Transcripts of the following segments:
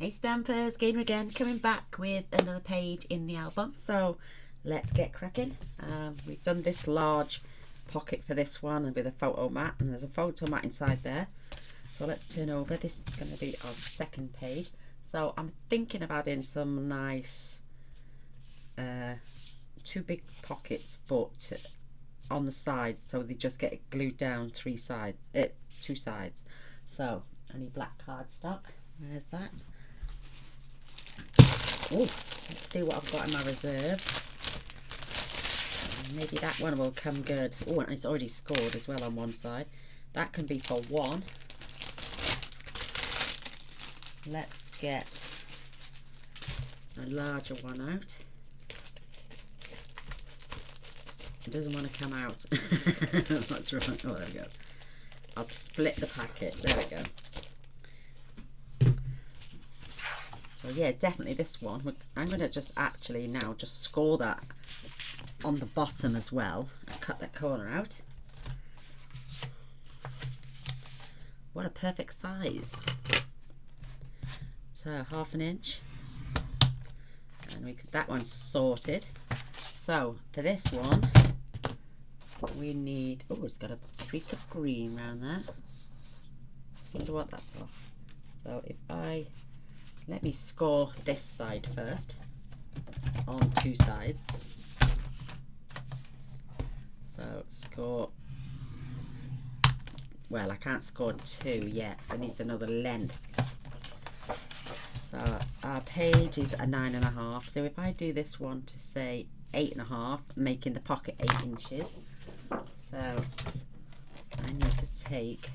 Hey Stampers, Gaynor again, coming back with another page in the album. So let's get cracking. We've done this large pocket for this one with a photo mat, and there's a photo mat inside there. So let's turn over. This is going to be our second page. So I'm thinking of adding some nice two big pockets, but on the side, so they just get glued down two sides. So I need black cardstock. Where's that? Oh, let's see what I've got in my reserve. Maybe that one will come good. Oh, and it's already scored as well on one side. That can be for one. Let's get a larger one out. It doesn't want to come out. That's right. Oh, there we go. I'll split the packet. There we go. So yeah, definitely this one. I'm going to just actually now just score that on the bottom as well and cut that corner out. What a perfect size. So 1/2 inch, and that one's sorted. So for this one we need, oh, it's got a streak of green around there. I wonder what that's off. So if I let me score this side first on two sides. So score, well, I can't score two yet, it needs another length. So our page is a 9.5, so if I do this one to say 8.5, making the pocket 8 inches, so I need to take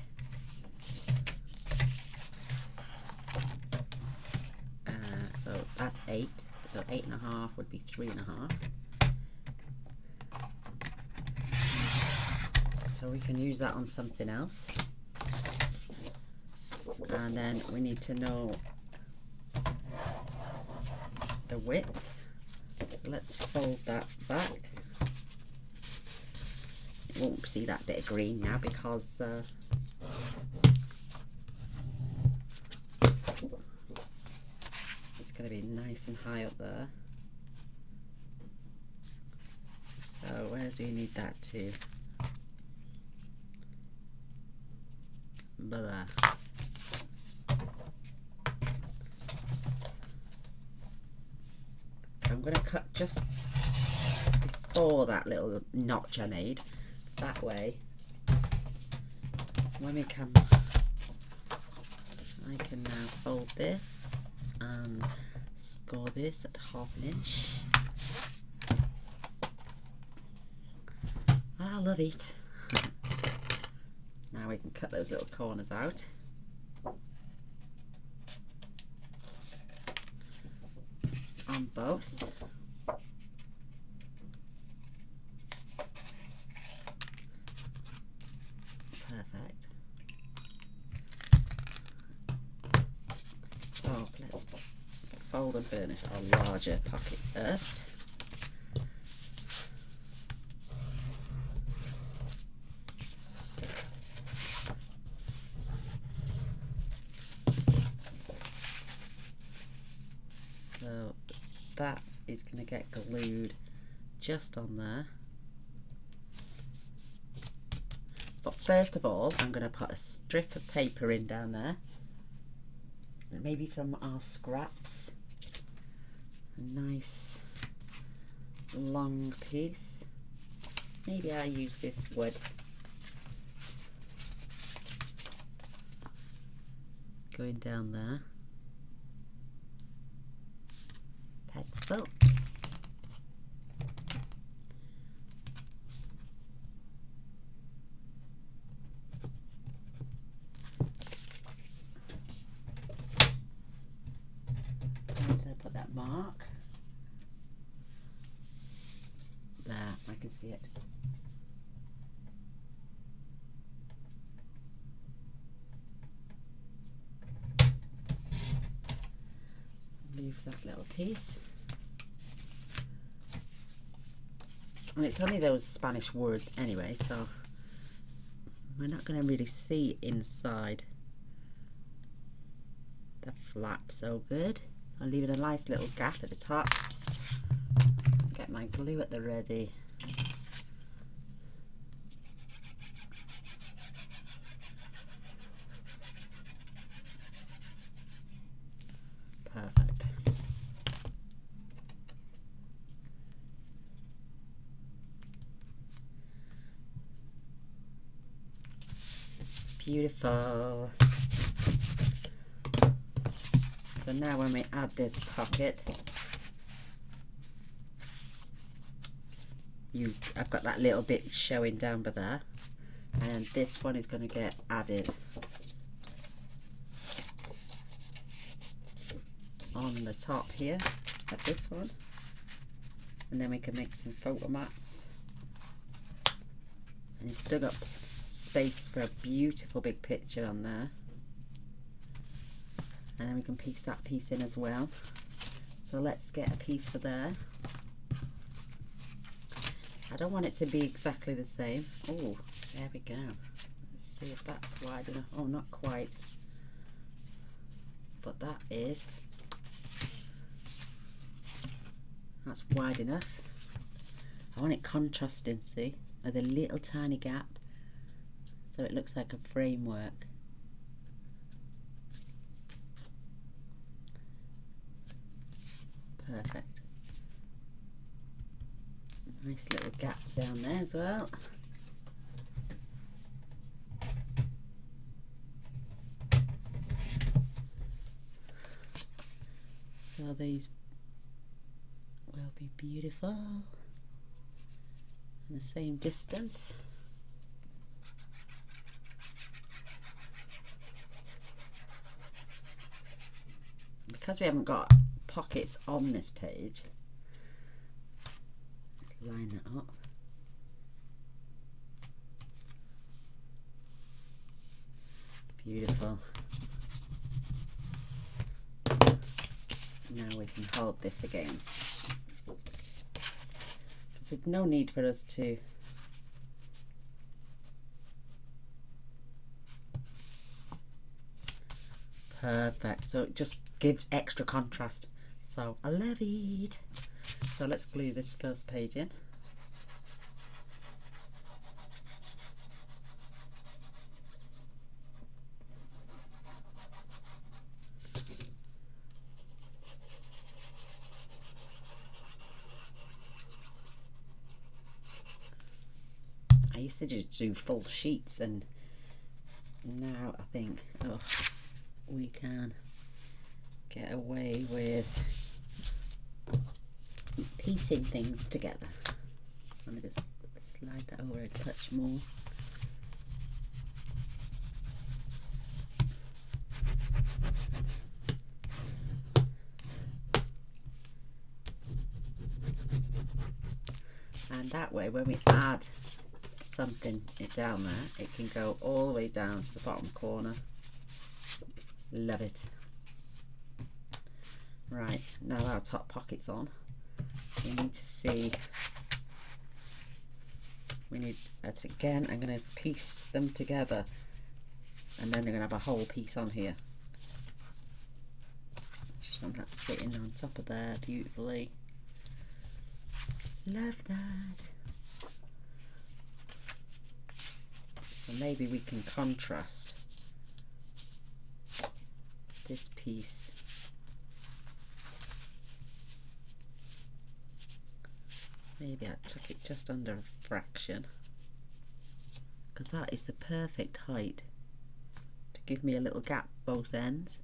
so that's 8, so 8.5 would be 3.5. So we can use that on something else. And then we need to know the width. So let's fold that back. You won't see that bit of green now because it's going to be nice and high up there. So where do you need that to? There. I'm going to cut just before that little notch I made. That way, when we come, I can now fold this and score this at 1/2 inch. I love it. Now we can cut those little corners out. On both. Perfect. So let's fold and burnish our larger pocket first. So that is going to get glued just on there. But first of all, I'm going to put a strip of paper in down there, maybe from our scraps, a nice long piece. Maybe I use this wood. Going down there. Pencil. Where did I put that mark? There, I can see it. Leave that little piece. And it's only those Spanish words anyway, so we're not going to really see inside the flap so good. I'll leave it a nice little gap at the top. Get my glue at the ready. Perfect. Beautiful. So now when we add this pocket, I've got that little bit showing down by there, and this one is going to get added on the top here of this one, and then we can make some photo mats, and you've still got space for a beautiful big picture on there. And then we can piece that piece in as well. So let's get a piece for there. I don't want it to be exactly the same. Oh, there we go. Let's see if that's wide enough. Oh, not quite. But that is. That's wide enough. I want it contrasting, see? With a little tiny gap. So it looks like a framework. Perfect. Nice little gap down there as well. So these will be beautiful. And the same distance. Because we haven't got pockets on this page, let's line that up. Beautiful. Now we can hold this against. There's no need for us to perfect, so it just gives extra contrast. So I love it. So let's glue this first page in. I used to just do full sheets, and now I think, oh, we can get away with piecing things together. Let me just slide that over a touch more. And that way, when we add something down there, it can go all the way down to the bottom corner. Love it. Right, now our top pocket's on. We need to see, we need, that's again, I'm going to piece them together, and then they're going to have a whole piece on here. Just want that sitting on top of there beautifully. Love that. So maybe we can contrast this piece. Maybe I took it just under a fraction, because that is the perfect height to give me a little gap both ends.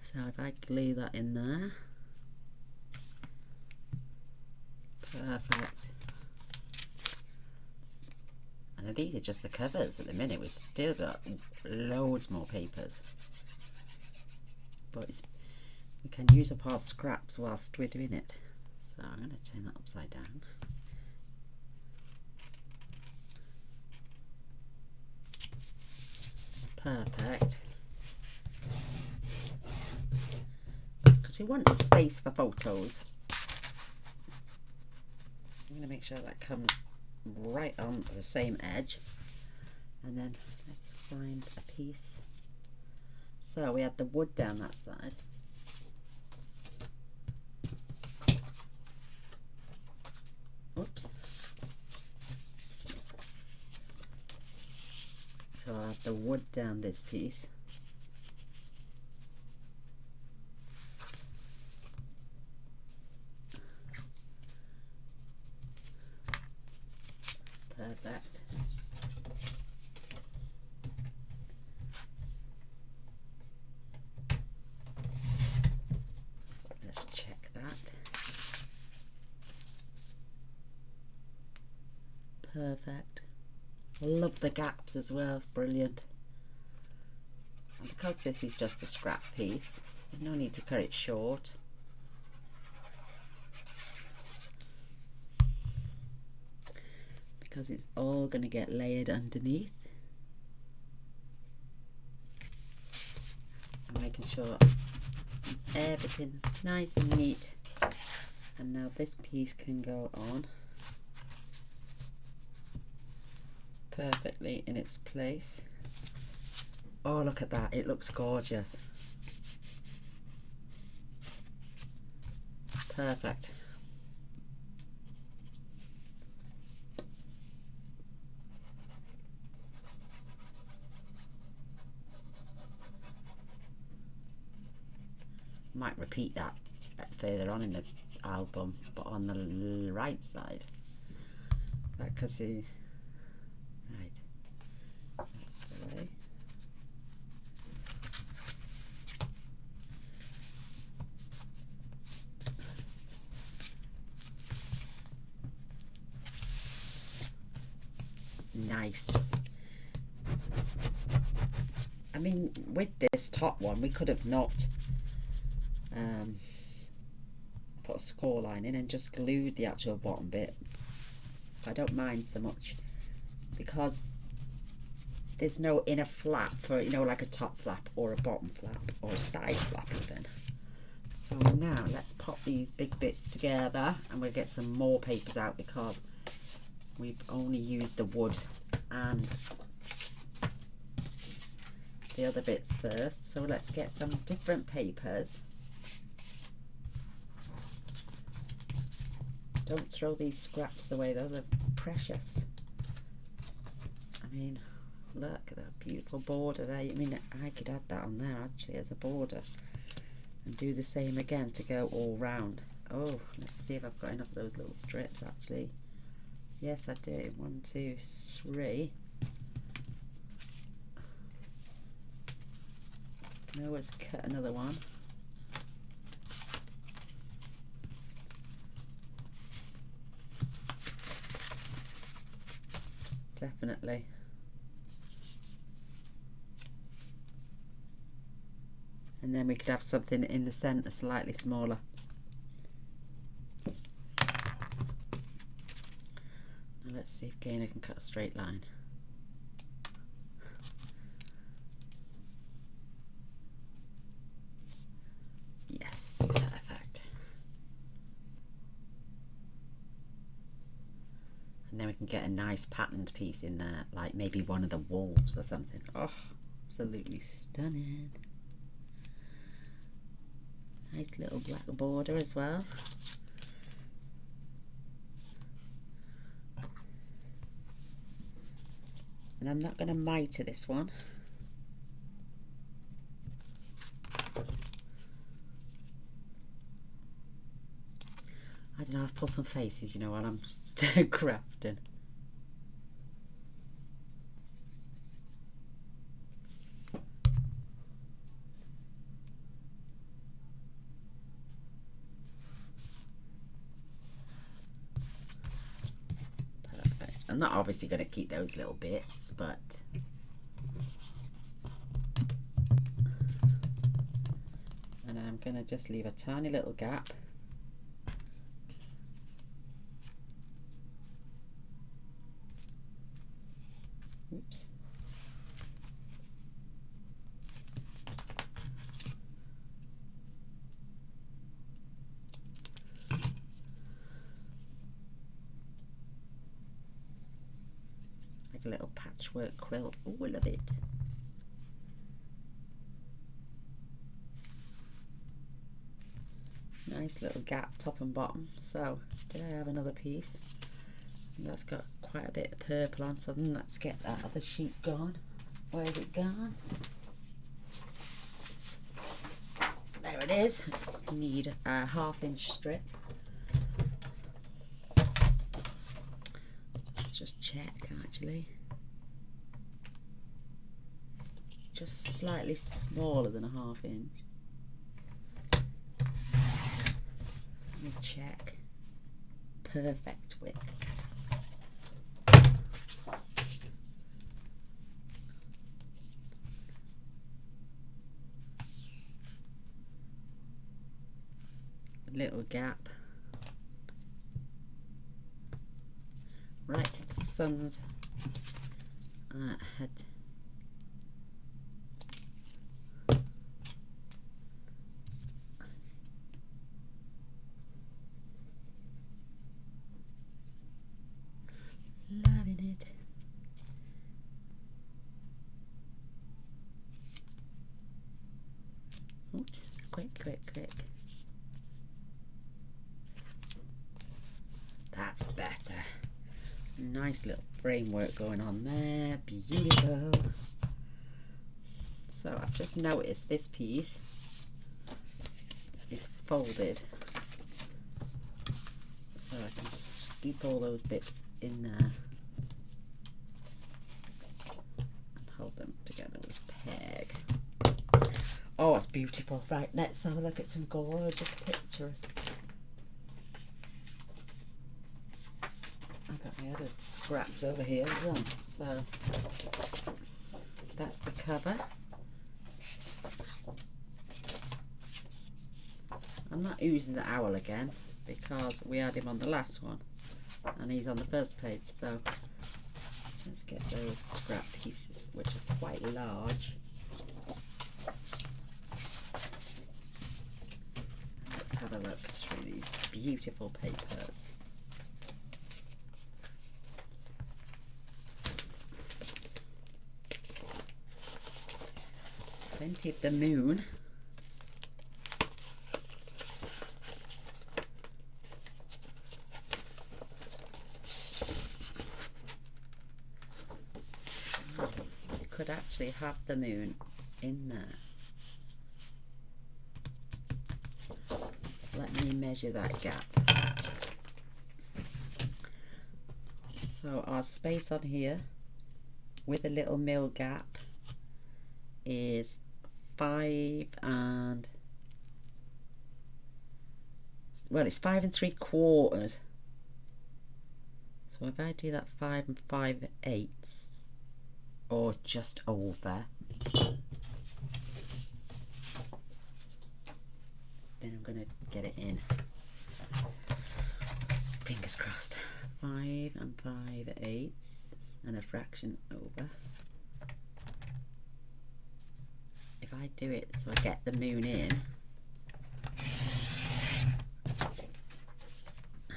So if I glue that in there, perfect. And these are just the covers at the minute. We've still got loads more papers, but we can use up our scraps whilst we're doing it. So I'm going to turn that upside down. Perfect. we want space for photos. I'm going to make sure that comes right on the same edge, and then let's find a piece. So we had the wood down that side. Oops. So I'll have the wood down this piece. Perfect. Let's check that. Perfect. I love the gaps as well, it's brilliant. And because this is just a scrap piece, there's no need to cut it short. Because it's all going to get layered underneath. I'm making sure everything's nice and neat. And now this piece can go on perfectly in its place. Oh, look at that, it looks gorgeous. Perfect. Might repeat that further on in the album, but on the right side, because he right, that's the way. Nice. I mean, with this top one, we could have not put a score line in and just glued the actual bottom bit. I don't mind so much because there's no inner flap for, you know, like a top flap or a bottom flap or a side flap even. So now let's pop these big bits together, and we'll get some more papers out because we've only used the wood and the other bits first. So let's get some different papers. Don't throw these scraps away, though, they're precious. I mean, look at that beautiful border there. I mean, I could add that on there actually as a border and do the same again to go all round. Oh, let's see if I've got enough of those little strips actually. Yes, I do. 1, 2, 3. Can always cut another one. Definitely. And then we could have something in the centre slightly smaller. Now let's see if Gaynor can cut a straight line. Yes, perfect. And then we can get a nice patterned piece in there, like maybe one of the wolves or something. Oh, absolutely stunning. Nice little black border as well. And I'm not going to mitre this one. I don't know, I've pulled some faces, you know, while I'm crafting. Perfect. I'm not obviously going to keep those little bits, but and I'm going to just leave a tiny little gap. Oops. like a little patchwork quilt. Oh, I love it. Nice little gap top and bottom. So did I have another piece? That's got quite a bit of purple on, so let's get that other sheet gone. Where's it gone? There it is. Need a 1/2 inch strip. Let's just check actually. Just slightly smaller than a 1/2 inch. Let me check. Perfect width. A little gap. Right, the sun's head. Loving it. Oops, quick. That's better. Nice little framework going on there. Beautiful. So I've just noticed this piece is folded. So I can scoop all those bits in there and hold them together with peg. Oh, it's beautiful. Right, let's have a look at some gorgeous pictures. I've got my other scraps over here as well. So that's the cover. I'm not using the owl again because we had him on the last one and he's on the first page, so let's get those scrap pieces which are quite large. Let's have a look through these beautiful papers. Plenty of the moon. Could actually have the moon in there. Let me measure that gap. So our space on here with a little mill gap is 5 3/4. So if I do that 5 5/8, or just over, then I'm gonna get it in. Fingers crossed. 5 5/8 and a fraction over. If I do it so I get the moon in,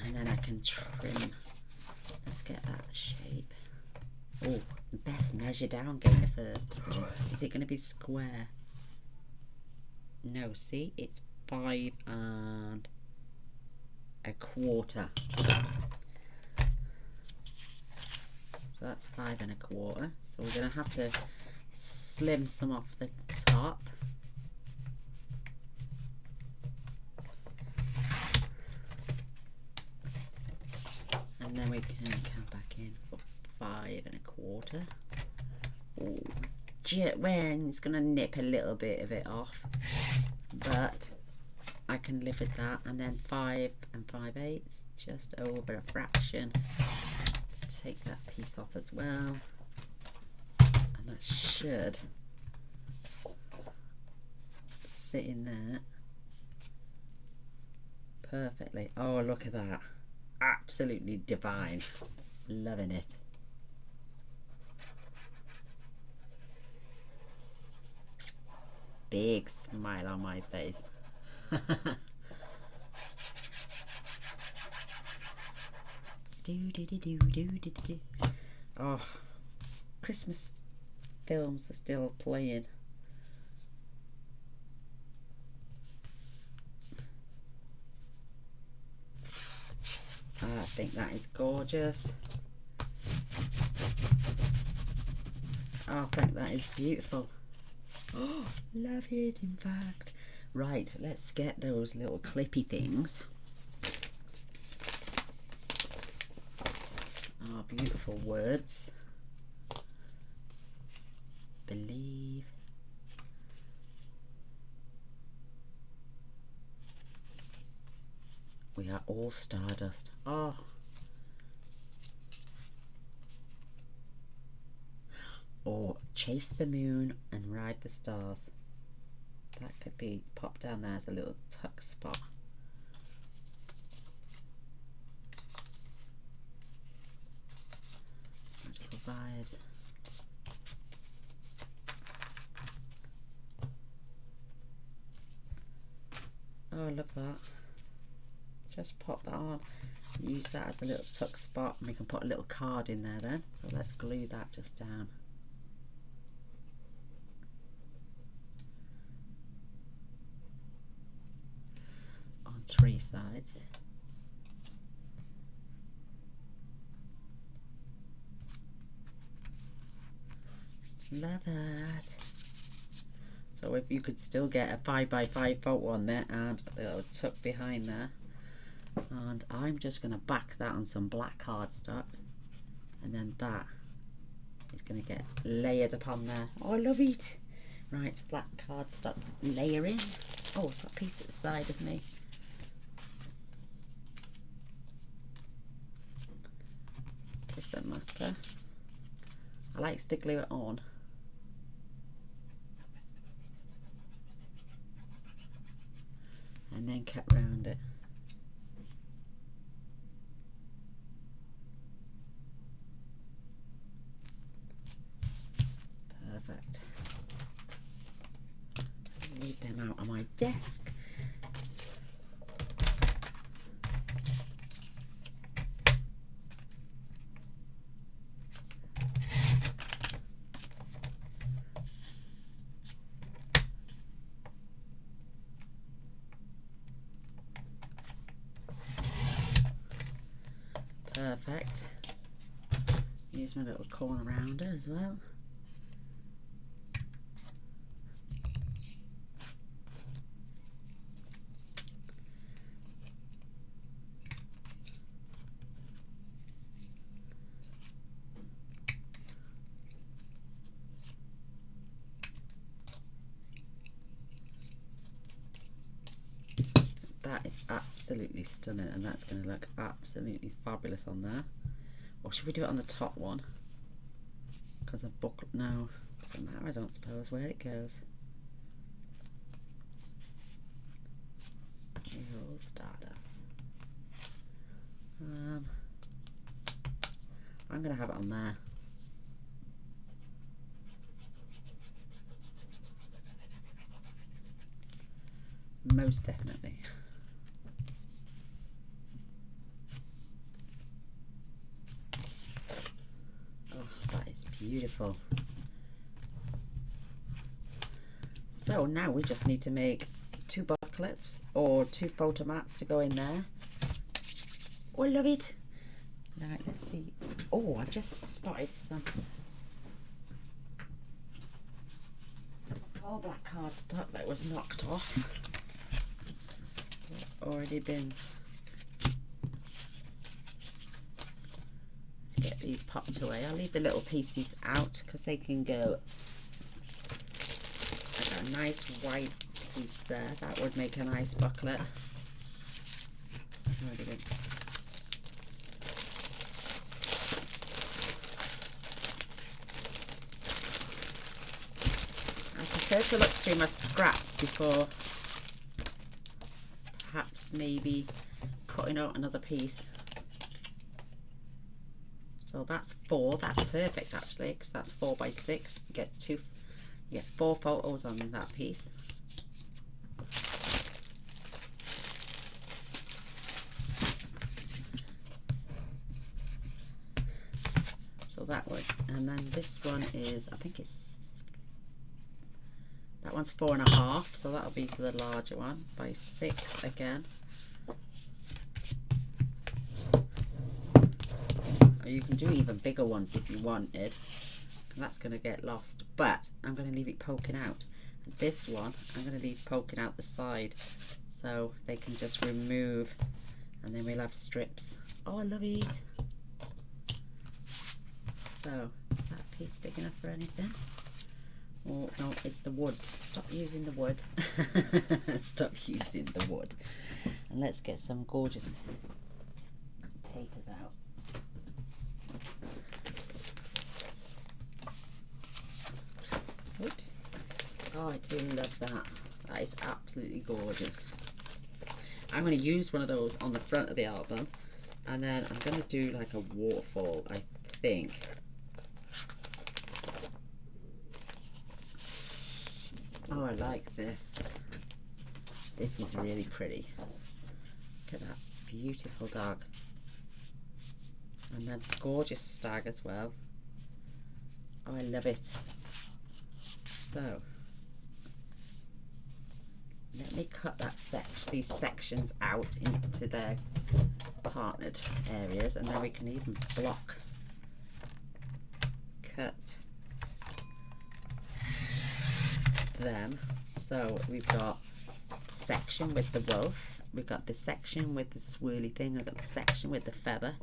and then I can trim. Let's get that shape. Oh, best measure down, Gaynor, first. Is it going to be square? No, see, it's 5 1/4. So that's 5 1/4. So we're going to have to slim some off the top. And then we can come back in for 5 1/4. Oh, when it's going to nip a little bit of it off, but I can live with that. And then 5 5/8, just over a fraction. Take that piece off as well, and that should sit in there perfectly. Oh, look at that. Absolutely divine. Loving it. Big smile on my face. Oh, Christmas films are still playing. I think that is gorgeous. I think that is beautiful. Oh, love it, in fact. Right, let's get those little clippy things. Oh, beautiful words. Believe. We are all stardust. Oh. Or chase the moon and ride the stars. That could be popped down there as a little tuck spot. Magical vibes. Oh, I love that. Just pop that on. Use that as a little tuck spot, and we can put a little card in there then. So let's glue that just down. On 3 sides. Love it. So if you could still get a 5x5 photo on there and a little tuck behind there. And I'm just going to back that on some black cardstock, and then that is going to get layered upon there. Oh, I love it. Right, black cardstock layering. Oh, I've got a piece at the side of me. Doesn't matter. I like to glue it on. And then cut round it. Perfect. Leave them out on my desk. Perfect. Use my little corner rounder as well. That is absolutely stunning, and that's going to look absolutely fabulous on there. Or should we do it on the top one? Because I've buckled. No, doesn't matter, I don't suppose, where it goes. You're all stardust. I'm going to have it on there. Most definitely. Beautiful. So now we just need to make 2 booklets or 2 photo mats to go in there. Oh, I love it. Right, let's see. Oh, I just spotted some all black cardstock that was knocked off. It's already been. Get these popped away. I'll leave the little pieces out because they can go. I got a nice white piece there. That would make a nice booklet. I prefer to look through my scraps before perhaps maybe cutting out another piece. So that's 4. That's perfect actually, because that's 4x6. Get 4 photos on that piece. So that one. And then this one is, I think it's, that one's 4.5, so that'll be for the larger one, by 6 again. Or you can do even bigger ones if you wanted. That's going to get lost, but I'm going to leave it poking out. This one I'm going to leave poking out the side so they can just remove, and then we'll have strips. Oh, I love it. So is that piece big enough for anything? Oh no, it's the wood. Stop using the wood. Stop using the wood. And let's get some gorgeous papers out. Oops. Oh, I do love that. That is absolutely gorgeous. I'm going to use one of those on the front of the album, and then I'm going to do like a waterfall, I think. Oh, I like this. This is really pretty. Look at that beautiful dog. And then gorgeous stag as well. Oh, I love it. So let me cut that these sections out into their partnered areas, and then we can even block cut them. So we've got section with the wolf, we've got the section with the swirly thing, we've got the section with the feather.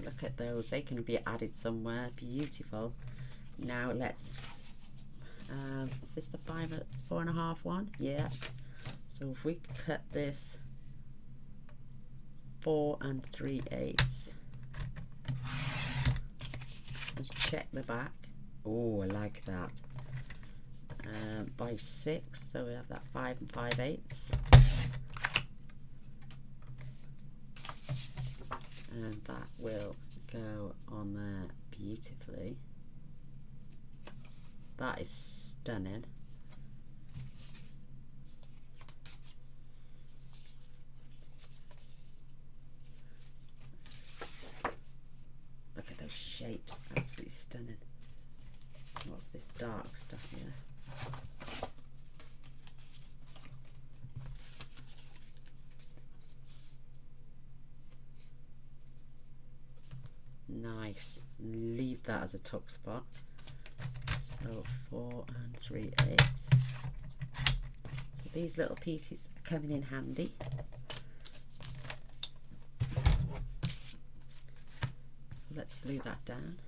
Look at those, they can be added somewhere. Beautiful. Now let's is this the 4.5 one? Yeah. So if we cut this 4 3/8, let's check the back. Oh, I like that. By 6, so we have that 5 5/8. And that will go on there beautifully. That is stunning. Look at those shapes, absolutely stunning. What's this dark stuff here? Nice. Leave that as a tuck spot. So 4 3/8. So these little pieces are coming in handy. Let's glue that down.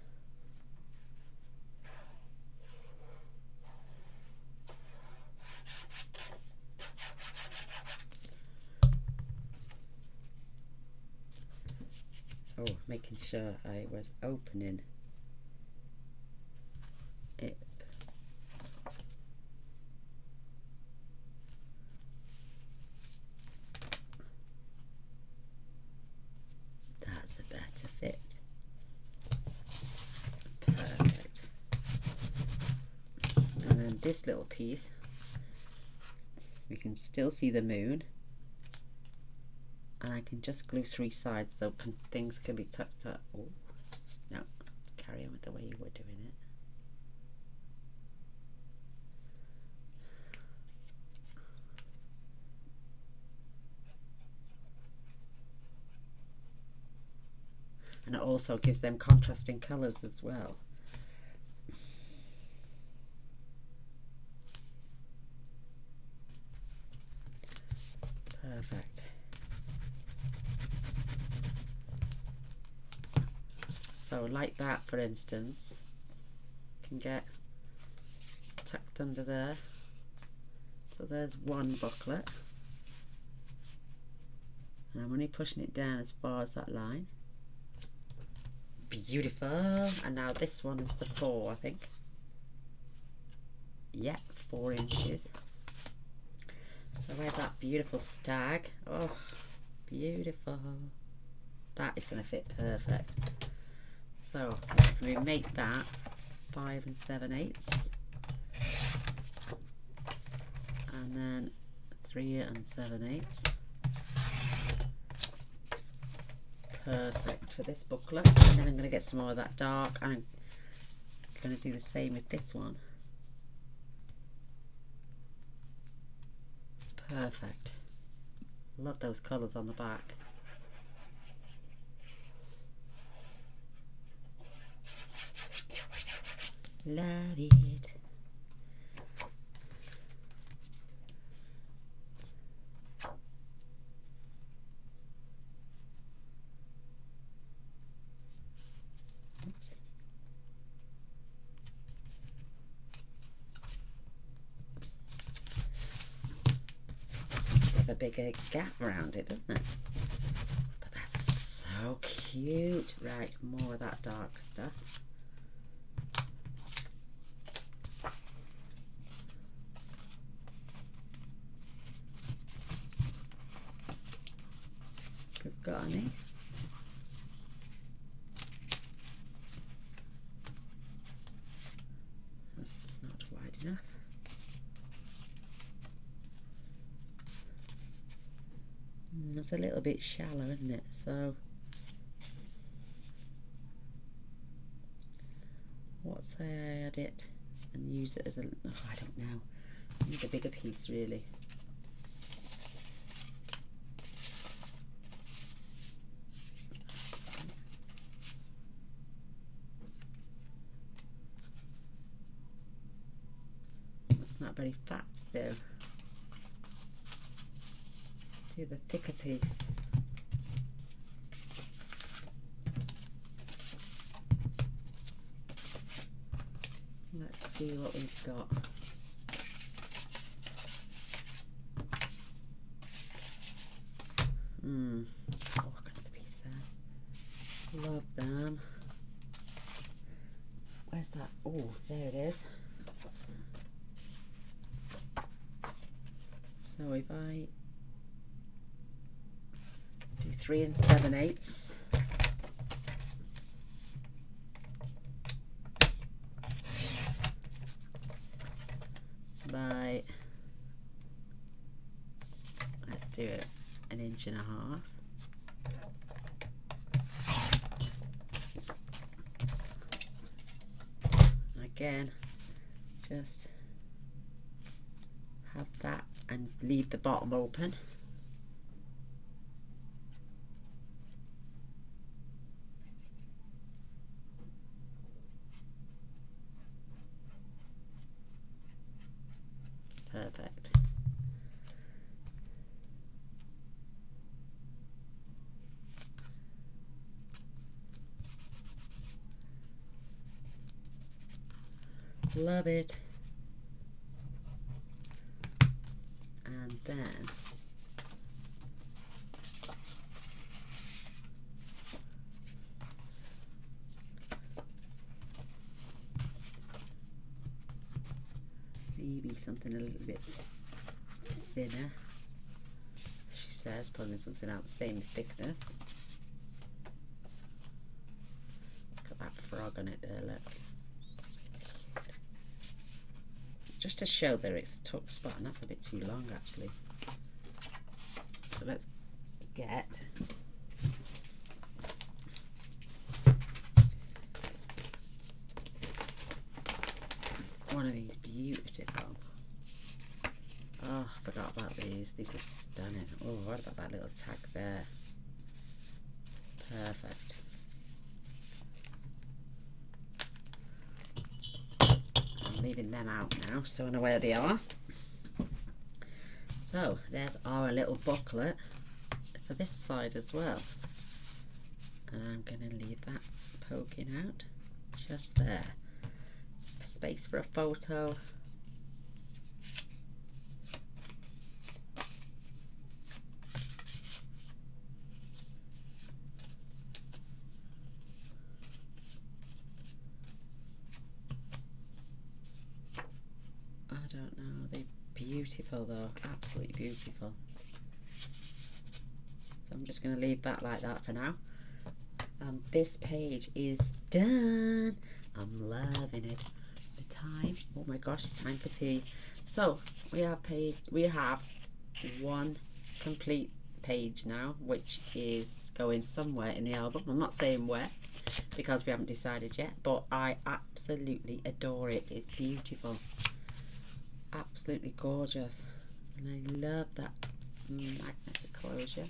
Oh, making sure I was opening it. That's a better fit. Perfect. And then this little piece, we can still see the moon. And I can just glue 3 sides so things can be tucked up. Oh, no, carry on with the way you were doing it. And it also gives them contrasting colours as well. Perfect. So like that, for instance, can get tucked under there. So there's one booklet. And I'm only pushing it down as far as that line. Beautiful. And now this one is the 4, I think. Yep, 4 inches. So where's that beautiful stag? Oh, beautiful. That is going to fit perfect. So if we make that 5 7/8, and then 3 7/8. Perfect for this booklet. And then I'm going to get some more of that dark, and I'm going to do the same with this one. Perfect. Love those colours on the back. Love it. Oops. Seems to have a bigger gap around it, doesn't it? But that's so cute. Right, more of that dark stuff. If we've got any. That's not wide enough. That's a little bit shallow, isn't it? So what say I add it and use it as a, oh, I don't know. I need a bigger piece really. That's not very fat though. Do the thicker piece. Let's see what we've got. Oh, I've got another piece there. Love them. Where's that? Oh, there it is. So if I do 3 7/8. By, let's do it 1.5 inches. Again, just have that and leave the bottom open. Perfect. Love it. And then maybe something a little bit thinner. She says, pulling something out the same thickness. Got that frog on it there, look. Just to show that it's a tuck spot, and that's a bit too long actually. So let's get one of these beautiful. Oh, I forgot about these. These are stunning. Oh, what about that little tag there? Perfect. I'm leaving them out now, so I know where they are. So there's our little booklet for this side as well. And I'm going to leave that poking out just there. Space for a photo. I don't know, they're beautiful though, absolutely beautiful. So I'm just going to leave that like that for now. This page is done. I'm loving it. The time, oh my gosh, it's time for tea. So we have one complete page now, which is going somewhere in the album. I'm not saying where because we haven't decided yet, but I absolutely adore it. It's beautiful, absolutely gorgeous, and I love that magnetic closure,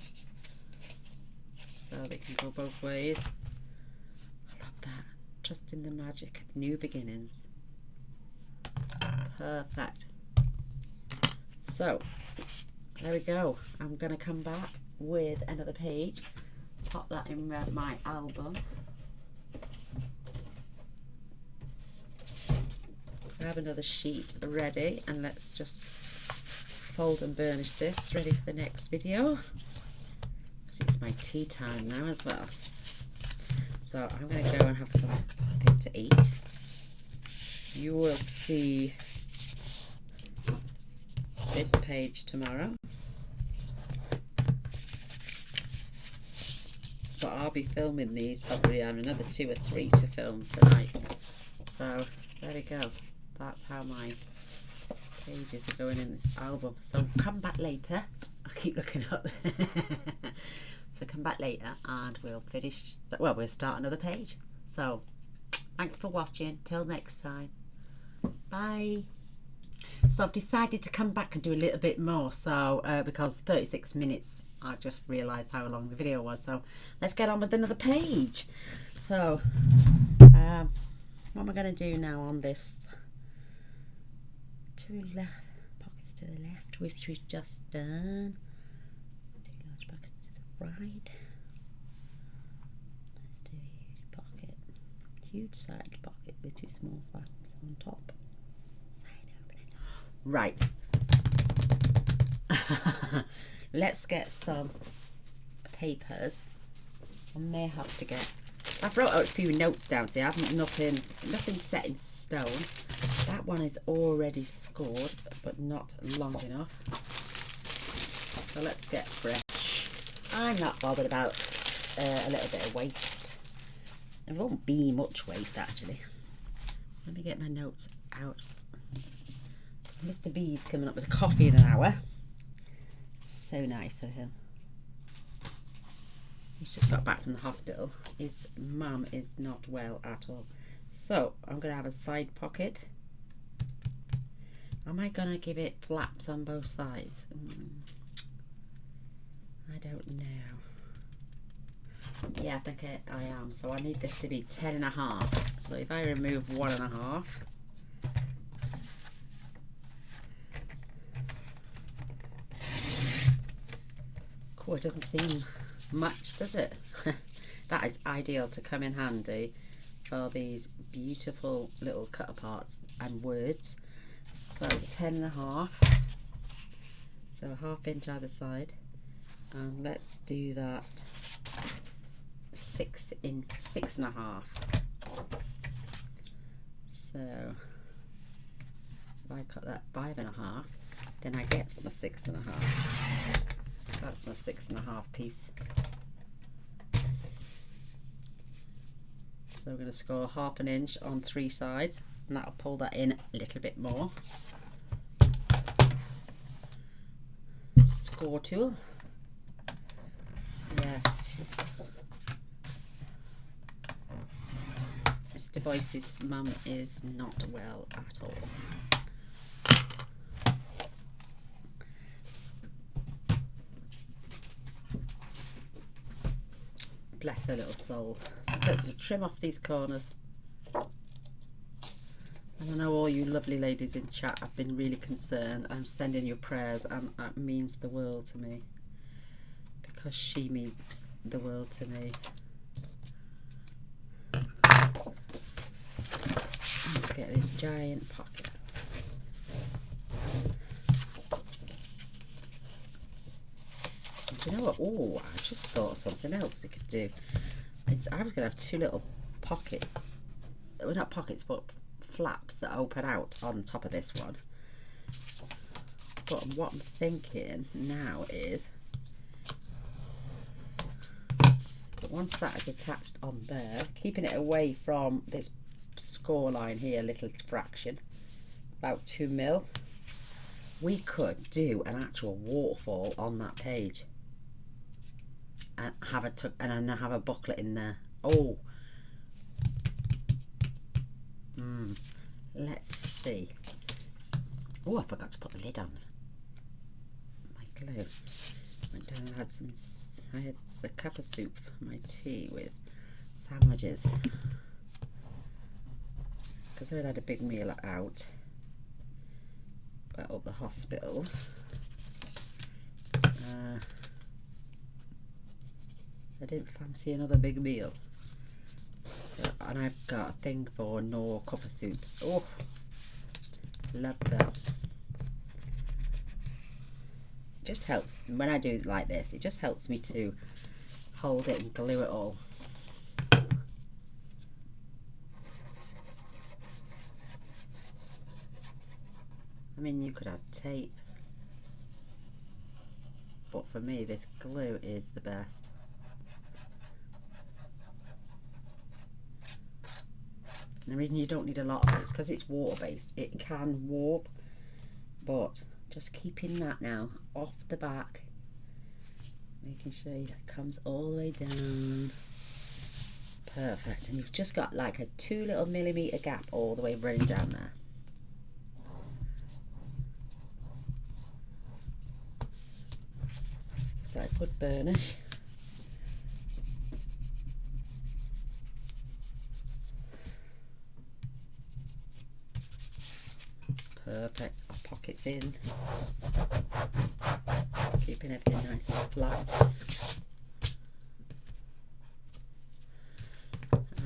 so they can go both ways. I love that. Trusting the magic of new beginnings. Perfect. So there we go. I'm going to come back with another page, pop that in my album. I have another sheet ready, and let's just fold and burnish this, ready for the next video. It's my tea time now as well. So I'm going to go and have something to eat. You will see this page tomorrow, but I'll be filming these, probably have another 2 or 3 to film tonight. So there we go. That's how my pages are going in this album. So come back later. I'll keep looking up. So come back later and we'll finish, well, we'll start another page. So thanks for watching. Till next time. Bye. So I've decided to come back and do a little bit more, so because 36 minutes, I just realised how long the video was. So let's get on with another page. So what am I going to do now on this? Two left pockets to the left, which we've just done. 2 large pockets to the right. Let's do a huge pocket, huge side pocket with 2 small flaps on top. Right. Let's get some papers. I may have to get, I've wrote out a few notes down, see, I haven't nothing set in stone. That one is already scored, but not long enough. So let's get fresh. I'm not bothered about a little bit of waste. There won't be much waste actually. Let me get my notes out. Mr. B's coming up with a coffee in an hour. So nice of him. He's just got back from the hospital. His mum is not well at all. So I'm going to have a side pocket. Am I going to give it flaps on both sides? I don't know. Yeah, I think I am. So I need this to be 10.5. So if I remove 1.5. Oh, it doesn't seem much, does it? That is ideal to come in handy for these beautiful little cut aparts and words. So 10.5, so 1/2 inch either side, and let's do that 6.5. So if I cut that 5.5, then I get my 6.5. That's my 6.5 piece. So we're going to score 1/2 inch on 3 sides, and that'll pull that in a little bit more. Score tool. Yes. Mr. Boyce's mum is not well at all. Bless her little soul. Let's trim off these corners. And I know all you lovely ladies in chat have been really concerned. I'm sending you prayers, and that means the world to me, because she means the world to me. Let's get this giant pocket. Do you know what? Oh, I just thought of something else we could do. I was going to have 2 little pockets. Well, not pockets, but flaps that open out on top of this one. But what I'm thinking now is, once that is attached on there, keeping it away from this score line here, little fraction, about 2 mil. we could do an actual waterfall on that page and have and then have a booklet in there. Oh, let's see. Oh, I forgot to put the lid on my glue. Went down and had some. I had a cup of soup for my tea with sandwiches because I had a big meal out at the hospital. I didn't fancy another big meal, and I've got a thing for no cup of soups. Oh, love that. It just helps when I do it like this. It just helps me to hold it and glue it all. I mean, you could add tape, but for me this glue is the best. And the reason you don't need a lot of it is because it's water based. It can warp, but just keeping that now off the back, making sure it comes all the way down. Perfect. And you've just got like a 2 little millimeter gap all the way running down there. That's a good burnish. Perfect. Our pockets in. Keeping everything nice and flat.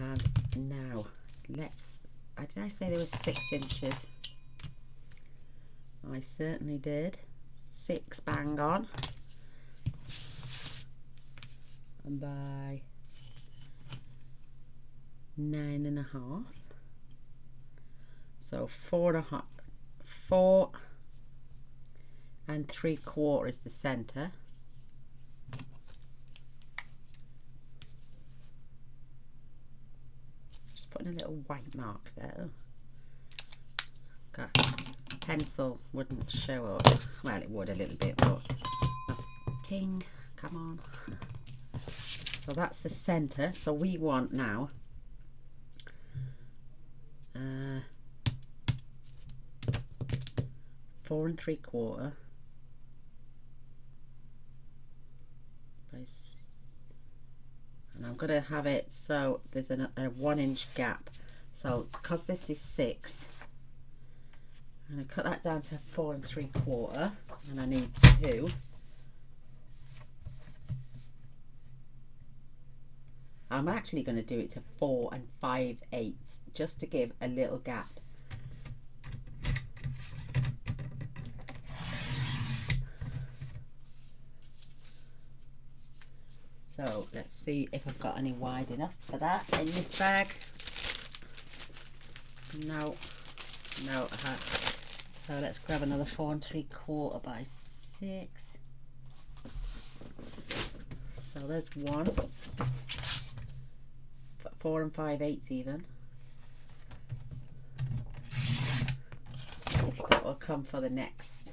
And now let's. Did I say there was 6 inches? I certainly did. 6 bang on. And by 9.5. So 4.5. 4 3/4 is the center. Just putting a little white mark there. Got pencil wouldn't show up. Well, it would a little bit, but ting, come on. So that's the center. So we want now 4 3/4 and I'm going to have it so there's a 1 inch gap. So because this is 6, I'm going to cut that down to 4 3/4, and I need 2. I'm actually going to do it to 4 5/8 just to give a little gap. So let's see if I've got any wide enough for that in this bag. No, I have. So let's grab another 4 3/4 by 6. So there's 1. 4 5/8 even. That will come for the next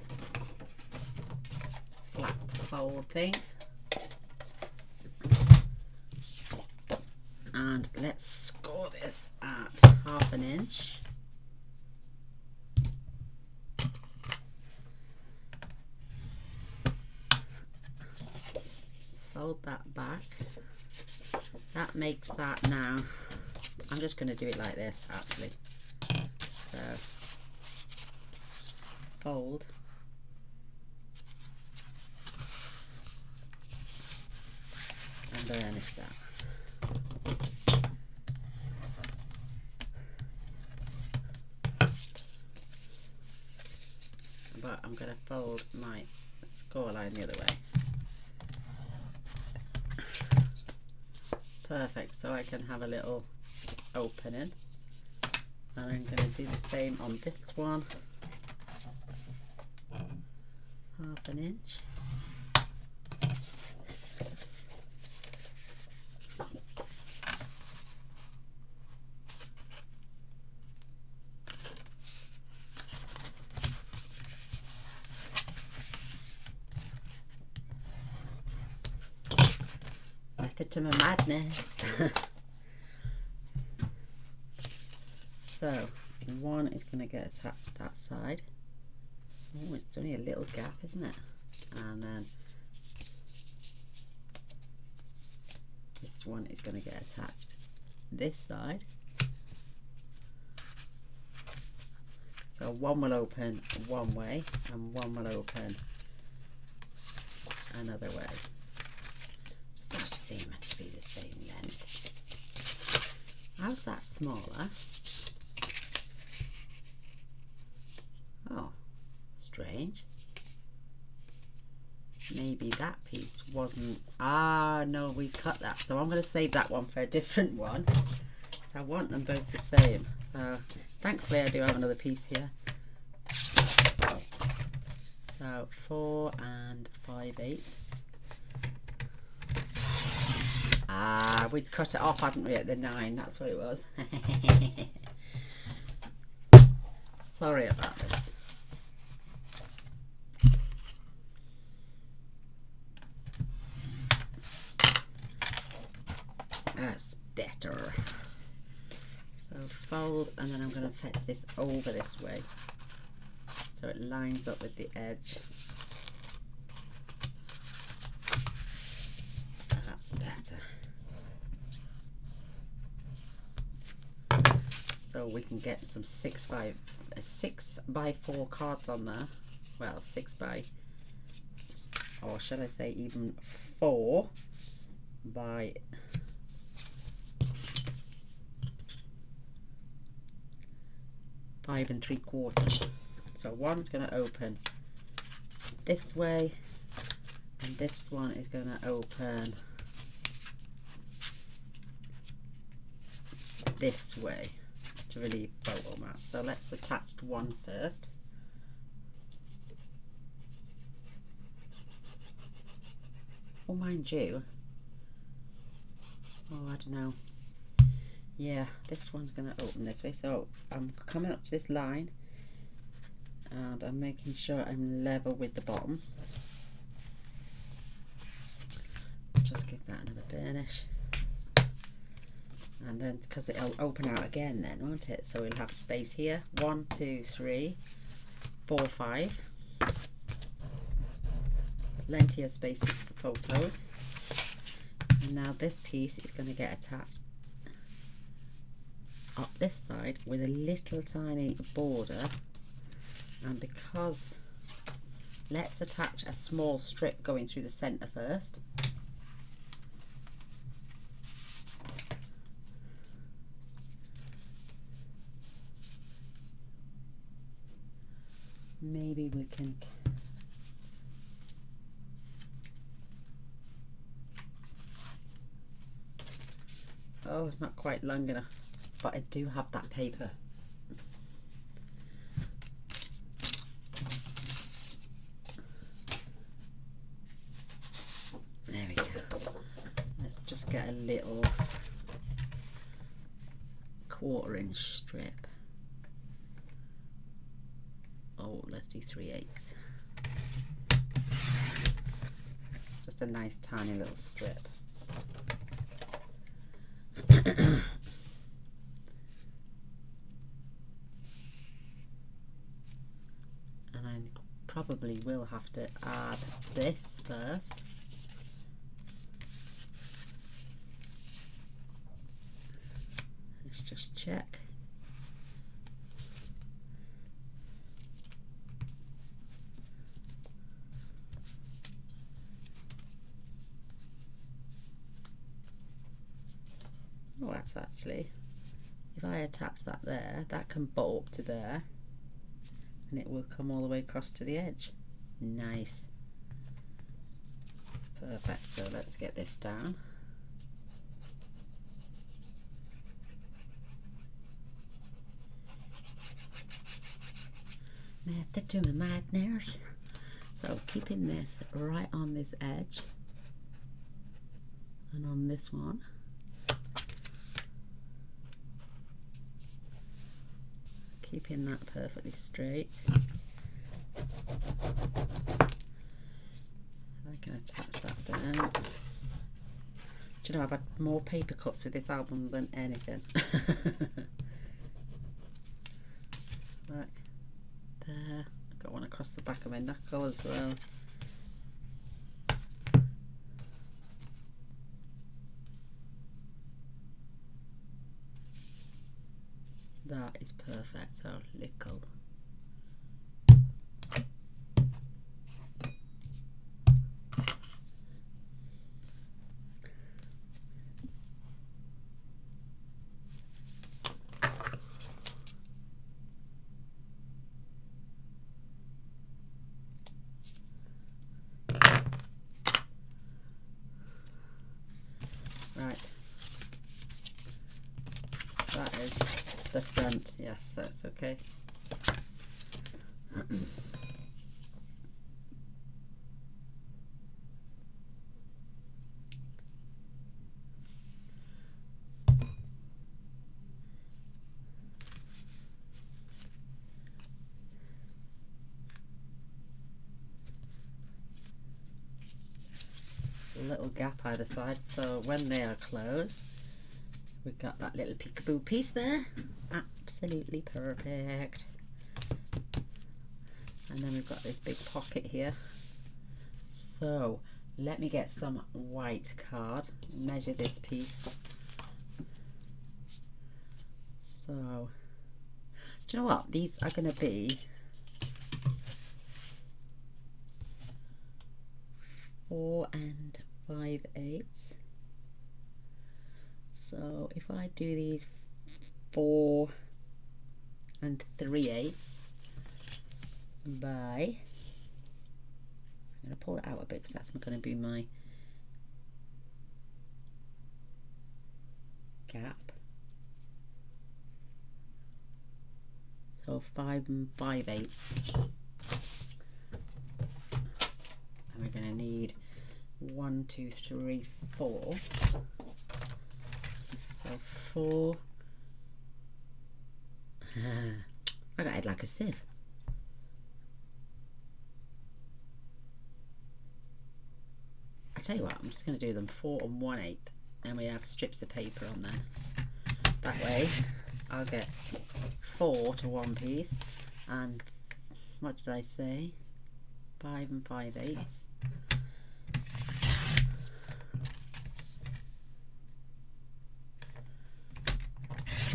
flat fold thing. And let's score this at 1/2 inch. Fold that back. That makes that now. I'm just going to do it like this actually. So fold. And burnish that. But I'm going to fold my score line the other way. Perfect, so I can have a little opening. And I'm going to do the same on this one. 1/2 inch. Method to my madness. So one is going to get attached to that side. Oh, it's only a little gap, isn't it? And then this one is going to get attached this side. So one will open one way and one will open another way. Does that seem to be the same length? How's that smaller? Oh, strange. Maybe that piece wasn't... Ah, no, we cut that. So I'm going to save that one for a different one. So I want them both the same. So thankfully I do have another piece here. So 4 5/8. Ah, we'd cut it off, hadn't we, at the 9? That's what it was. Sorry about this. That's better. So fold, and then I'm going to fetch this over this way so it lines up with the edge. That's better. So we can get some 6 by 4 cards on there. Well, 6 by, or should I say even 4 by 5 3/4. So one's going to open this way, and this one is going to open this way to relieve photo mat. So let's attach one first. Oh, mind you, oh, I don't know. Yeah, this one's going to open this way. So I'm coming up to this line and I'm making sure I'm level with the bottom. Just give that another burnish. And then, because it'll open out again then, won't it? So we'll have space here. 1, 2, 3, 4, 5. Plenty of spaces for photos. And now this piece is going to get attached up this side with a little tiny border, and because let's attach a small strip going through the center first. Maybe we can oh, it's not quite long enough. But I do have that paper. There we go. Let's just get a little 1/4 inch strip. Oh, let's do 3/8. Just a nice tiny little strip. Probably will have to add this first. Let's just check. Oh, that's actually, if I attach that there, that can bolt up to there. And it will come all the way across to the edge. Nice. Perfect. So let's get this down. Method to my madness. So keeping this right on this edge and on this one. Keeping that perfectly straight. I can attach that down. Do you know, I've had more paper cuts with this album than anything. Look, there. Got one across the back of my knuckle as well. That is perfect. So little. Right. That is the front. Yes, so it's okay. A little gap either side, so when they are closed, we've got that little peekaboo piece there. Absolutely perfect. And then we've got this big pocket here. So let me get some white card, measure this piece. So, do you know what? These are going to be 4 5/8. So if I do these 4 3/8 by, I'm going to pull it out a bit because that's going to be my gap. So 5 5/8. And we're going to need 1 2 3 4. So 4. I got it like a sieve. I tell you what, I'm just going to do them 4 1/8, and we have strips of paper on there. That way I'll get 4 to one piece, and what did I say? 5 5/8.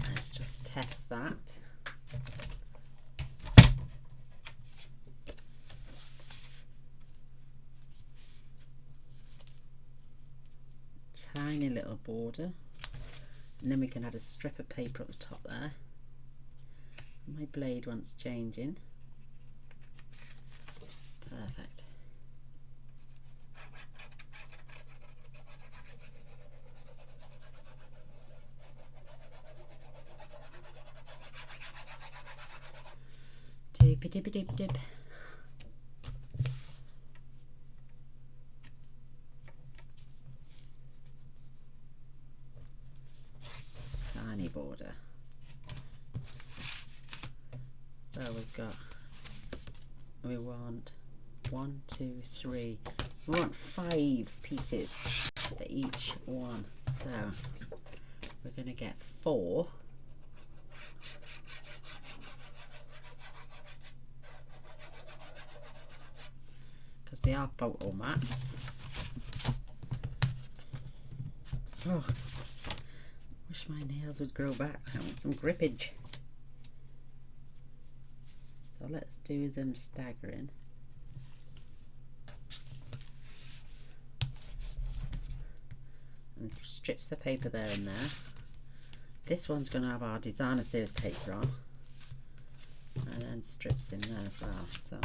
Let's just test that. Tiny little border, and then we can add a strip of paper at the top there. My blade wants changing. Perfect. Dippy dippy dip dip. Tiny border. So we want 1 2 3. We want 5 pieces for each one. So we're going to get 4. Because they are photo mats. Oh, wish my nails would grow back. I want some grippage. So let's do them staggering. And strips of paper there and there. This one's going to have our designer series paper on, and then strips in there as well. So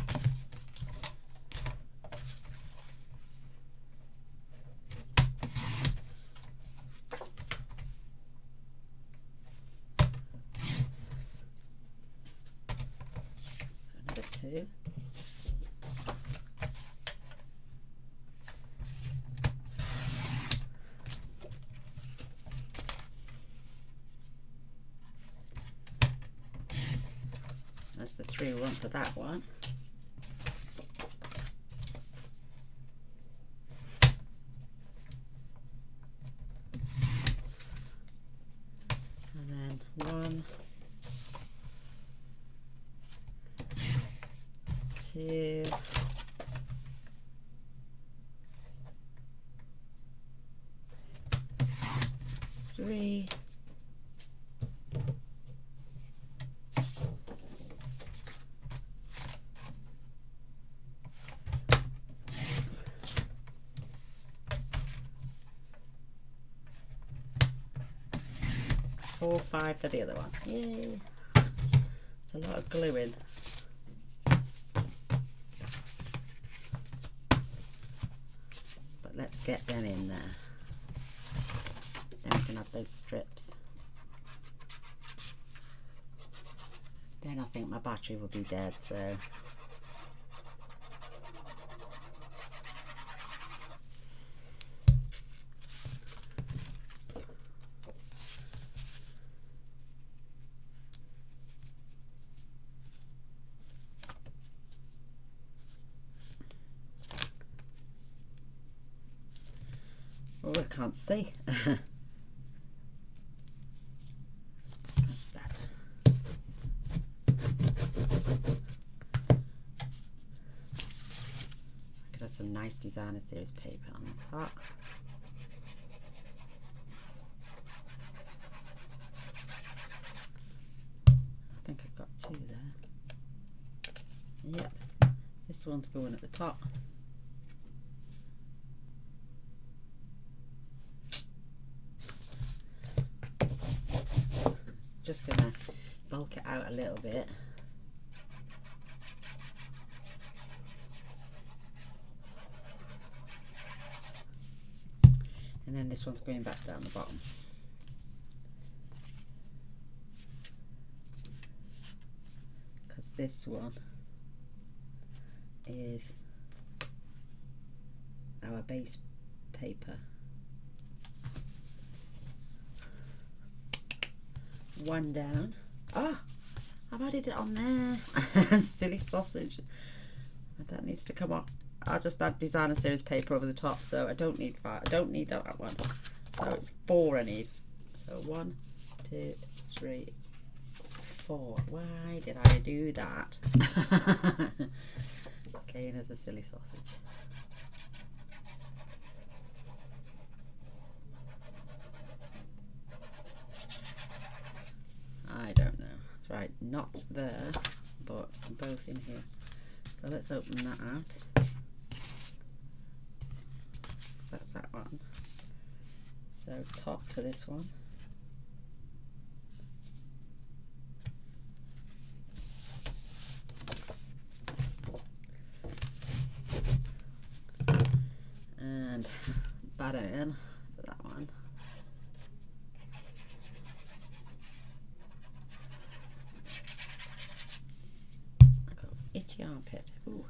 another 2. That's the 3 we want for that one. 2, 3, 4, 5 for the other one. Yay! It's a lot of gluing. But let's get them in there. Then we can have those strips. Then I think my battery will be dead, so. Oh, I can't see. That's bad. I could have some nice designer series paper on the top. I think I've got 2 there. Yep, this one's going at the top. Just gonna bulk it out a little bit. And then this one's going back down the bottom. Because this one is our base paper. One down. Ah, I've added it on there. Silly sausage. That needs to come off. I'll just add designer series paper over the top, so I don't need 5. I don't need that one. So it's 4 I need. So 1, 2, 3, 4. Why did I do that? Okay, there's a silly sausage. I don't know. Right, not there, but both in here. So let's open that out. That's that one. So top for this one. And bottom for that one. Itchy armpit. Ooh.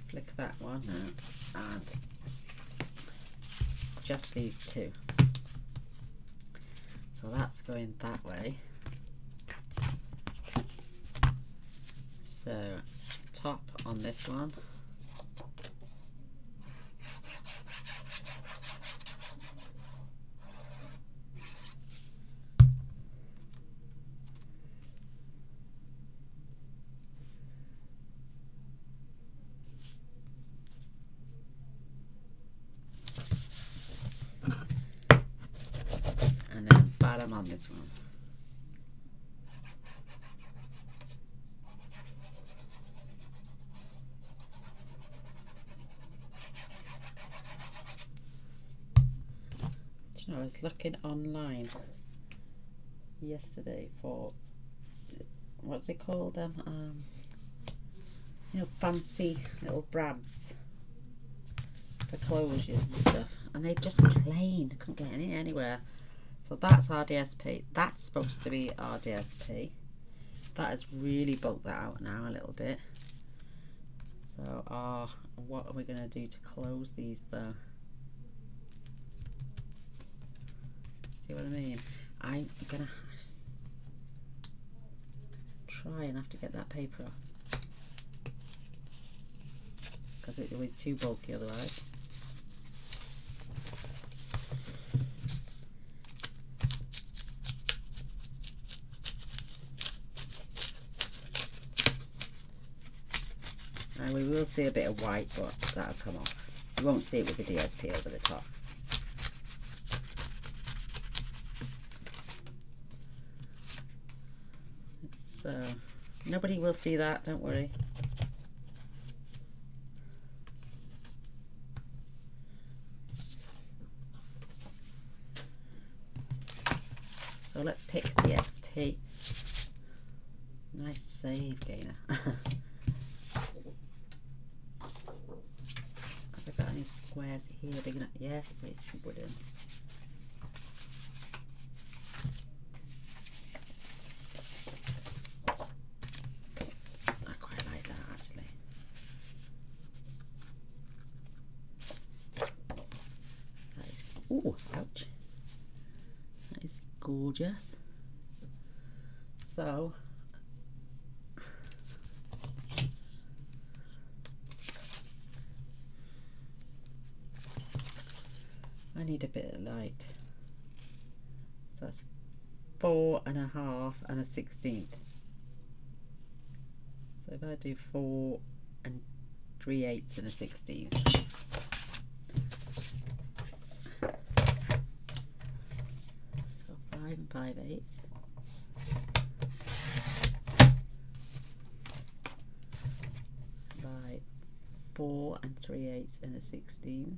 Flick that one out and just these 2. So that's going that way. So top on this one. And then bottom on this one. Do you know, I was looking online yesterday for, what do they call them? You know, fancy little brands for closures and stuff, and they're just plain. I couldn't get any anywhere. So that's RDSP. That's supposed to be RDSP. That has really bulked that out now a little bit. So what are we going to do to close these though? See what I mean? I'm going to try and have to get that paper off, because it will be too bulky otherwise. see a bit of white, but that'll come off. You won't see it with the DSP over the top. So nobody will see that, don't worry. So let's pick DSP. Nice save, Gaynor. Have I got any squares here big enough? Yes, please, wooden. I quite like that actually. That is, ooh, ouch. That is gorgeous. So I need a bit of light. So that's 4 1/2 and a 16th. So if I do 4 3/8 and a 16th. So 5 5/8. By 4 3/8 and a 16th.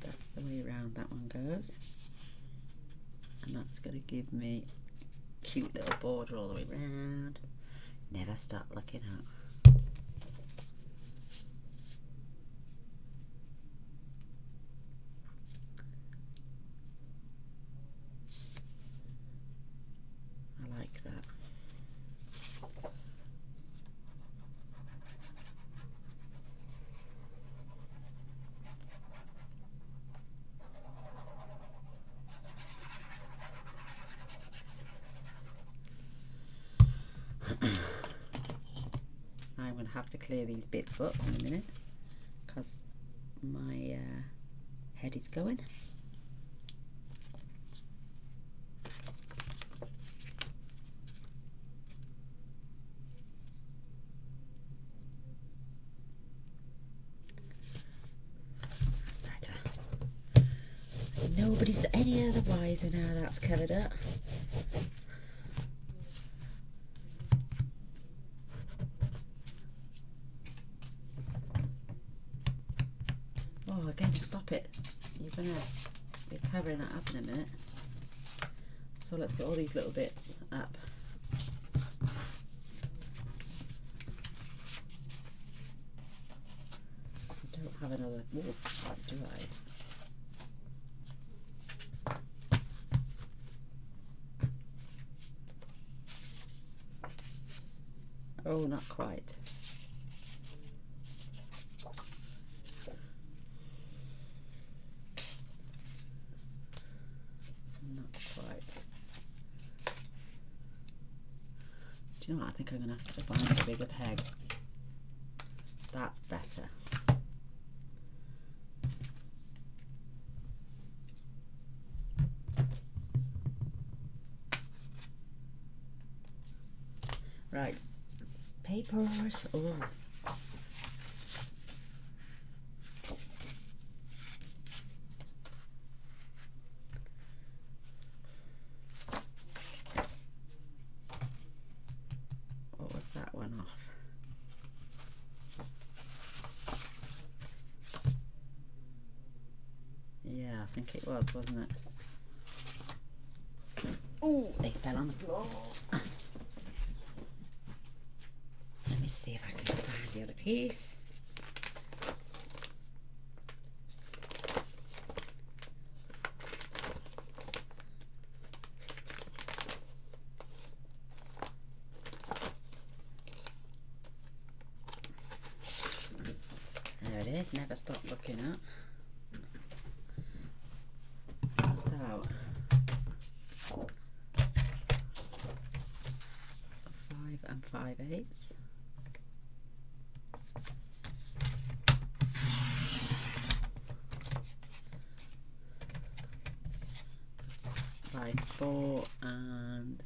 That's the way around that one goes. And that's going to give me a cute little border all the way around. Never stop looking up. I like that. I'm going to have to clear these bits up in a minute because my head is going. That's better. Nobody's any other wiser now that's covered up. Oh, again, stop it. You're going to be covering that up in a minute. So let's get all these little bits up. I don't have another wolf, do I? Oh, not quite. Do you know what? I think I'm going to have to find a bigger peg. That's better. Right. Papers. Oh. That one off. Yeah, I think it was, wasn't it? Oh, they fell on the floor. Let me see if I can find the other piece. There it is, never stop looking up. So, 5 5/8. By 4 and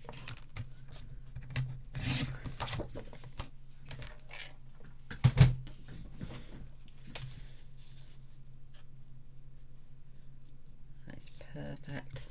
that's perfect.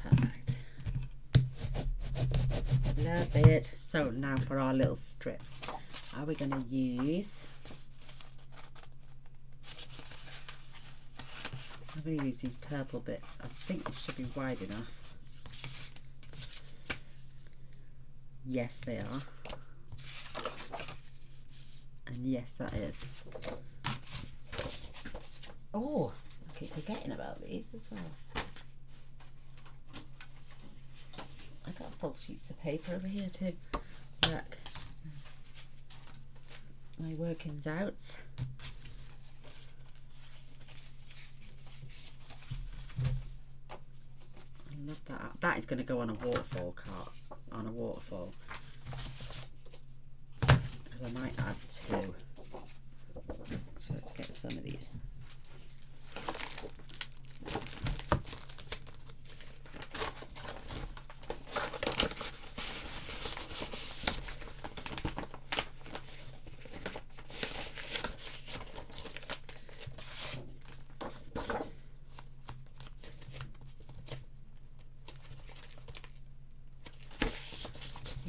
Perfect. Love it. So now for our little strips, are we going to use? I'm going to use these purple bits. I think this should be wide enough. Yes, they are. And yes, that is. Oh, I keep forgetting about these as well. I got full sheets of paper over here too. Look, my workings out. I love that. That is going to go on a waterfall cart. On a waterfall. Because I might add 2. So let's get some of these.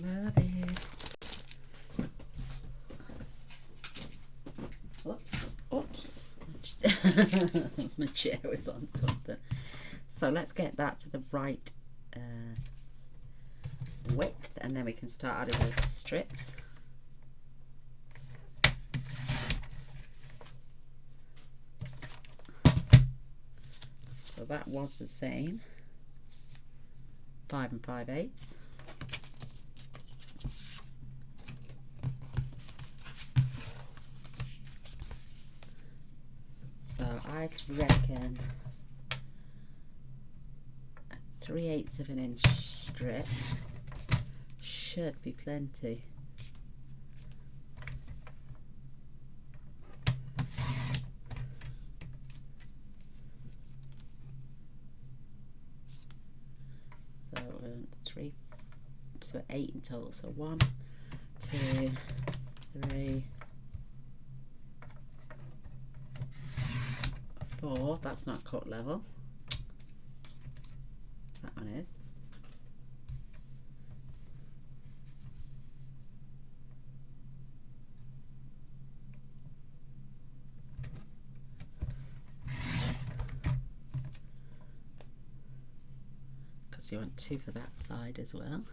Love it. Oops. My chair was on something. So let's get that to the right width, and then we can start adding those strips. So that was the same. 5 5/8. So I'd reckon a 3/8 of an inch strip should be plenty. So 3, so 8 in total. So 1, 2, 3, 4. That's not cut level. That one is. Because you want 2 for that side as well.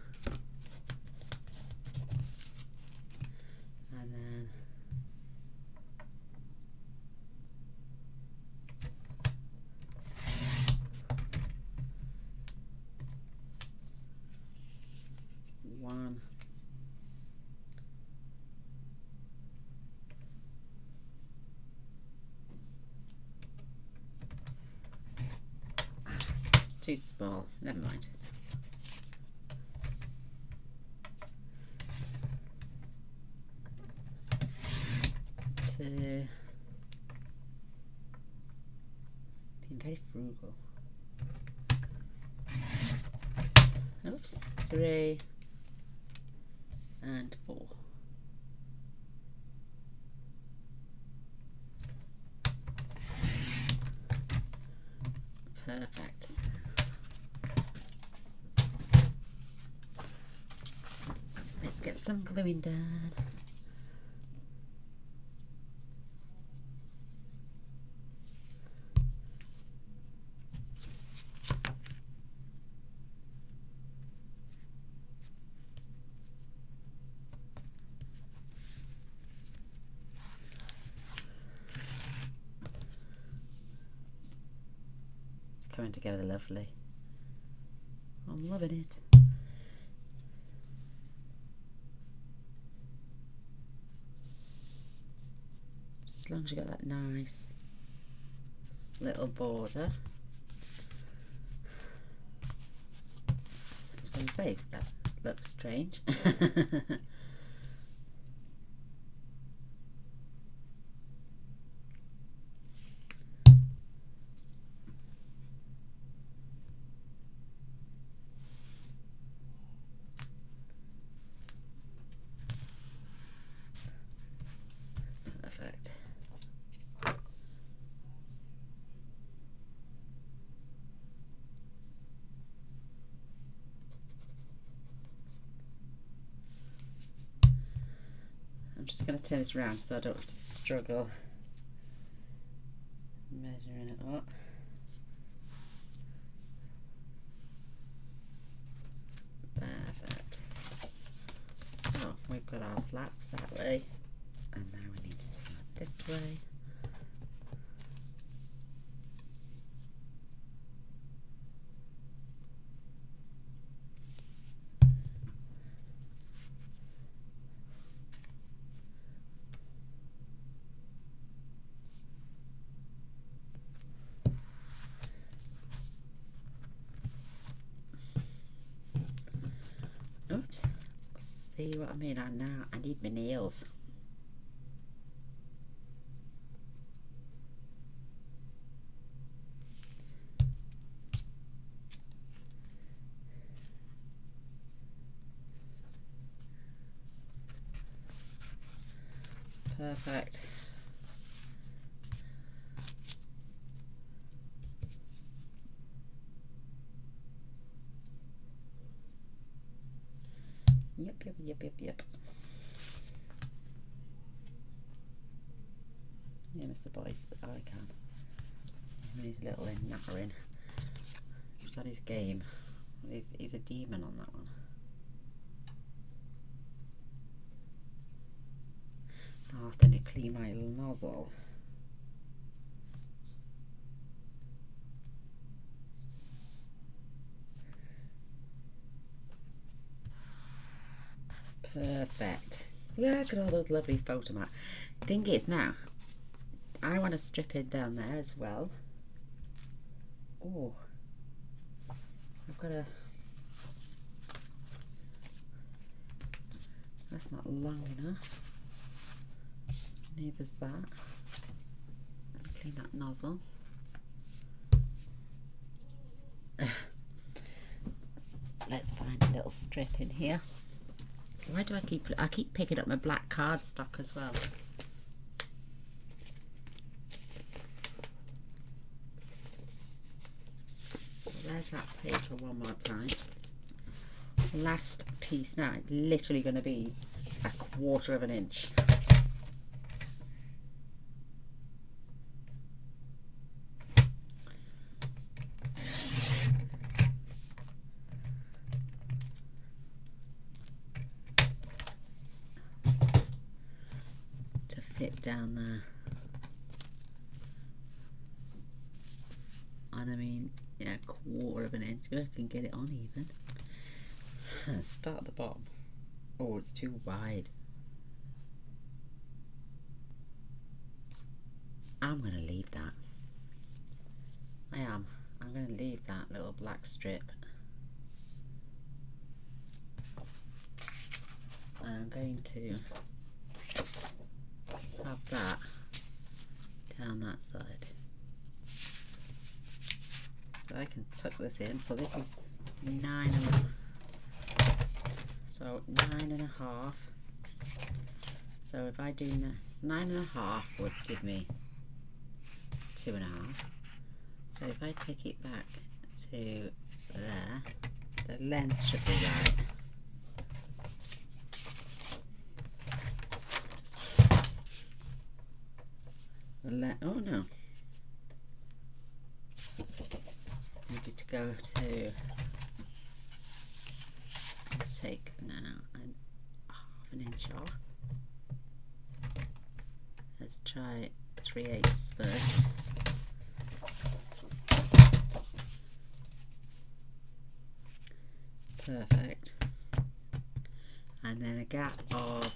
And then one. Too small, never mind. Being very frugal. Oops, 3 and 4. Perfect. Let's get some gluing done. Coming together lovely. I'm loving it. Just as long as you've got that nice little border. I was going to say, that looks strange. Perfect. I'm just going to turn this around so I don't have to struggle measuring it up. Perfect. So we've got our flaps that way, and now we need to do it this way. Oops. See what I mean? I need my nails. Perfect. Yep. Yeah, Mr. Boyce, but I can. He's a little nattering. He's on his game. He's a demon on that one. I'll have to clean my nozzle. Perfect. Look at all those lovely photo mats. Thing is now, I want to strip it down there as well. Oh, I've got a. That's not long enough. Neither's that. Clean that nozzle. Let's find a little strip in here. Why do I keep picking up my black cardstock as well? So there's that paper one more time. Last piece now, it's literally going to be 1/4 of an inch. Fit down there, and I mean, yeah, 1/4 of an inch. I can get it on even. Start at the bottom. Oh, it's too wide. I'm going to leave that. I am. I'm going to leave that little black strip. I'm going to have that down that side, so I can tuck this in. So this is 9.5. So 9.5. So if I do 9.5 would give me 2.5. So if I take it back to there, the length should be right. Oh no, needed to go to take now and 1/2 inch off. Let's try 3/8 first. Perfect. And then a gap of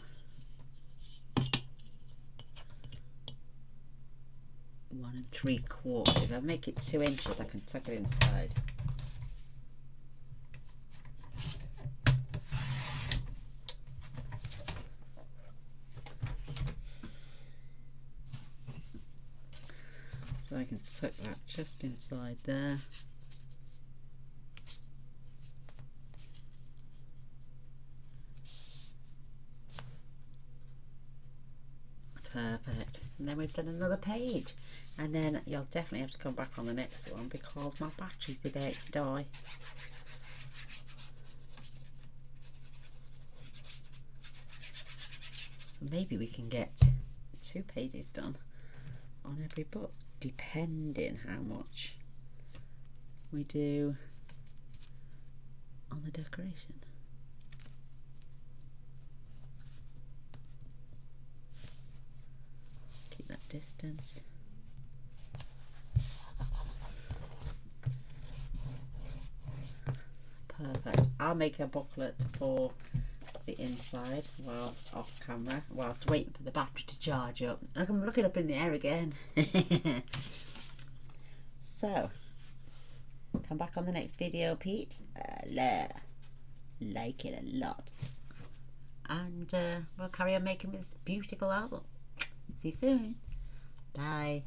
3/4. If I make it 2 inches, I can tuck it inside. So I can tuck that just inside there. Perfect. And then we've done another page. And then you'll definitely have to come back on the next one because my battery's about to die. Maybe we can get 2 pages done on every book, depending how much we do on the decoration. Keep that distance. Perfect. I'll make a booklet for the inside whilst off camera, whilst waiting for the battery to charge up. I'm looking up in the air again. So, come back on the next video, peeps. Like it a lot. And we'll carry on making this beautiful album. See you soon. Bye.